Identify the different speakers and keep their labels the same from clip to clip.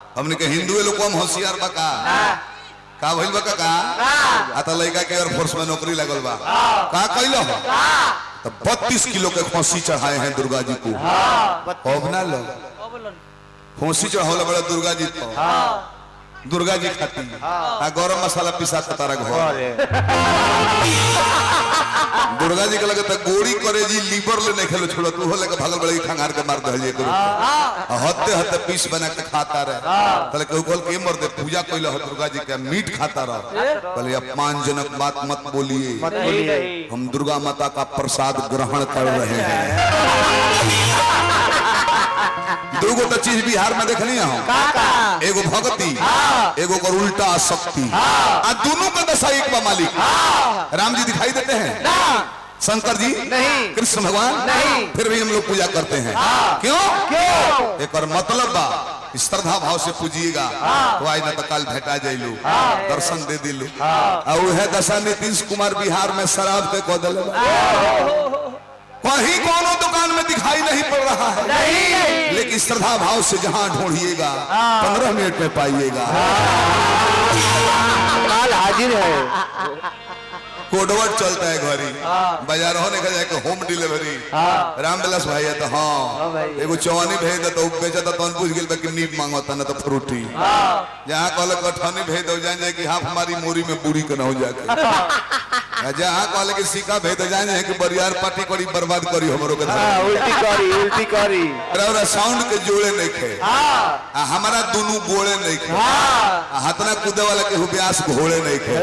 Speaker 1: हमने के हिंदू लोग कम होशियार बा का भइल बा का आता लड़का के एयरफोर्स में नौकरी लगल बा का कइलो हो तो 32 किलो के फांसी चढ़ाए हैं दुर्गा जी को अब ना लो फांसी चढ़ावला बड़ा दुर्गा जी को दुर्गा जी खाती गरम मसाला पिसा तारा घर दुर्गा जी के लगे तो गोड़ी करे जी लीवर ले नहीं खेलो छोड़ो तू हो लगे भागल बड़े खंगार के मार दे करो हत्ते हत्ते पीस बना के खाता रहे तले केहू कहल के मर दे पूजा कइले हो दुर्गा जी के मीट खाता रह कहले अपमानजनक बात मत बोलिए हम दुर्गा माता का प्रसाद ग्रहण कर रहे हैं। दूगो तो चीज बिहार में देखनी हो एगो भक्ति एगो कर उल्टा शक्ति आ दोनों का दशा एक बा मालिक। राम जी दिखाई देते हैं शंकर जी नहीं कृष्ण भगवान नहीं फिर भी हम लोग पूजा करते हैं क्यों एक और मतलब बा श्रद्धा भाव से पूजिएगा तो आज न तो काल भेटा जाइलू दर्शन दे दिलू और वह दशा नीतीश कुमार बिहार में शराब के कदल कहीं कोनो दुकान में दिखाई नहीं पड़ रहा है नहीं। लेकिन श्रद्धा भाव से जहां ढूंढिएगा 15 मिनट में पाइएगा
Speaker 2: माल हाजिर है।
Speaker 1: कोडवर्ड चलता है घरी बाजार होने का जाके होम डिलीवरी राम विलास भाई है तो हाँ एगो चौनी भेज दे तो बेचा तो पूछ गए कि नीब मांगता ना तो फ्रूटी जहाँ कहल कठौनी भेज दो जान कि हाँ हमारी मोरी में बूढ़ी के न हो जाके जहाँ कहले कि सिक्का भेज दो जान कि बरियार पार्टी करी बर्बाद करी हमरो के
Speaker 2: उल्टी करी
Speaker 1: साउंड के जोड़े नहीं खे हमारा दोनों गोड़े नहीं खे हतना कूदे वाला के हुब्यास घोड़े नहीं खे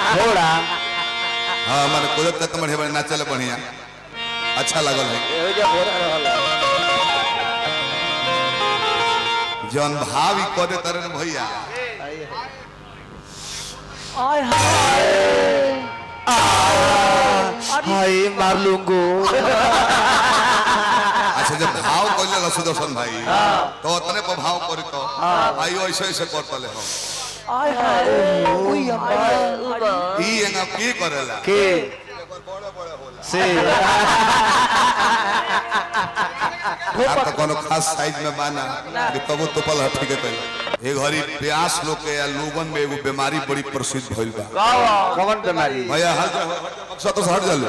Speaker 2: घोड़ा
Speaker 1: हाँ मैंने कूदत तो बढ़िया बढ़िया नाचल बढ़िया अच्छा लगल है जौन भाव कदे तरह भैया
Speaker 2: मार लूंगो।
Speaker 1: अच्छा जब भाव कइले सुदर्शन भाई तो उतने पर भाव करी तो भाई ऐसे ऐसे करतले हो ई एंगा की करेला
Speaker 2: के से
Speaker 1: तो कोनो खास साइज में बाना कि तब तो पल हट के कइले ए घरी प्यास लोग के या लोगन में एगो बीमारी बड़ी प्रसिद्ध भइल बा
Speaker 2: कौन बीमारी
Speaker 1: भैया तो हट जाल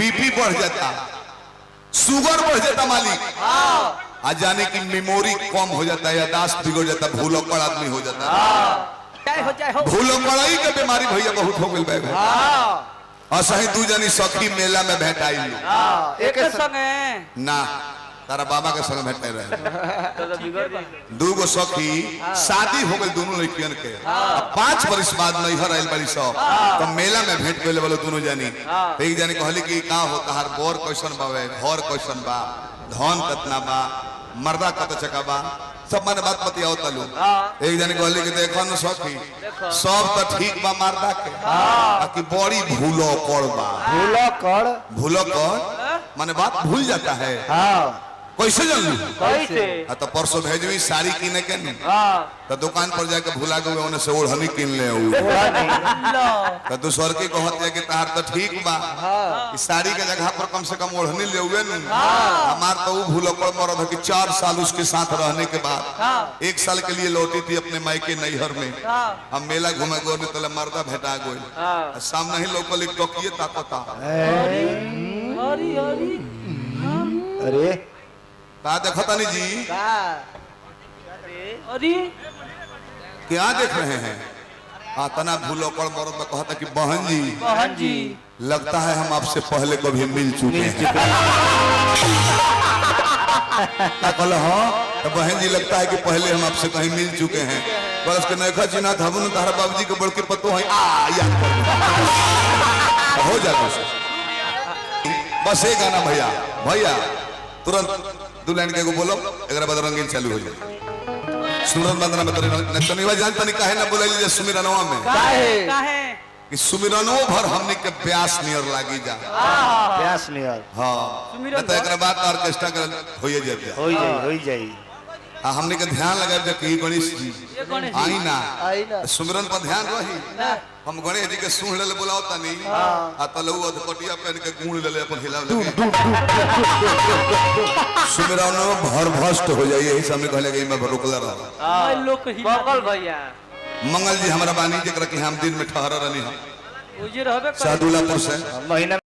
Speaker 1: बीपी बढ़ जाता शुगर बढ़ जाता मालिक आ जाने की मेमोरी कम हो जाता है यादाश्त बिगड़ जाता है भूलक्कड़ आदमी हो जाता है भूलक्कड़ई के बीमारी भैया बहुत हो गई बैग असही दू जनी सखी मेला में भेटाई
Speaker 2: एक संगे
Speaker 1: ना तारा बाबा के संग भेटे रहे दूगो सखी शादी हो गई दोनों लड़कियन के 5 वर्ष बाद नैहर आइल बड़ी सब तो मेला में भेंट गए वाले दोनों जानी एक जानी कहली कि का होता हर बोर क्वेश्चन बावे घर क्वेश्चन बा धन कितना बा मर्दा कत चका बा सब माने बात बतियाओ तलू एक जन कहली कि देखो न सखी सब तो ठीक बा मर्दा के बाकी बड़ी भूलो कड़ माने बात भूल जाता है कैसे जान लू
Speaker 2: कैसे
Speaker 1: तो परसों भेजवी साड़ी किने के तो दुकान पर जाके भूला गए उन्हें से ओढ़नी किन ले तो दूसर के कहते हैं कि तार तो ठीक बा इस साड़ी के जगह पर कम से कम ओढ़नी ले हुए हमार तो वो भूलक्कड़ मरद है कि 4 साल उसके साथ रहने के बाद 1 साल के लिए लौटी थी अपने मायके नैहर में हम मेला घूमे गए तले मर्दा भेटा गए सामने ही लोकल एक टोकिए ताकता
Speaker 2: अरे
Speaker 1: का देखता नहीं जी
Speaker 3: अरे
Speaker 1: क्या देख रहे हैं तना भूलक्कड़ मरद में कहता कि बहन जी लगता है हम आपसे पहले कभी मिल चुके हैं हाँ तो बहन जी लगता है कि पहले हम आपसे कहीं मिल चुके हैं बस के नैखा चिन्हा था तारा बाबू जी के बड़के पतो है हो जाता बस एक गाना भैया तुरंत दुल्हन के बोलो एक बाद रंगीन चालू हो जाए सुमिरन बंदना में तनी जानता नहीं काहे ना बोले सुमिरनवा में
Speaker 3: काहे
Speaker 1: कि सुमिरनो भर हमने के प्यास नियर लागी जा
Speaker 2: प्यास नियर
Speaker 1: हां तो एक बात ऑर्केस्ट्रा कर होई
Speaker 2: जाई
Speaker 1: हमने के ध्यान लगा कि गणेश जी आई ना सुमिरन पर ध्यान रही हम गणेश जी के सुन ले बुलाओ तनी आ तलऊ अधपटिया पहन के गुण ले ले अपन हिलाव लगे सुमिरन भर भस्ट हो जाइए यही समय कहले गई मैं रोकला रहा
Speaker 3: लोग बगल भैया
Speaker 1: मंगल जी हमारा बानी जकरा कि हम दिन में ठहरा रहनी हम
Speaker 3: उजे रहबे
Speaker 1: सादुलापुर से
Speaker 2: महीना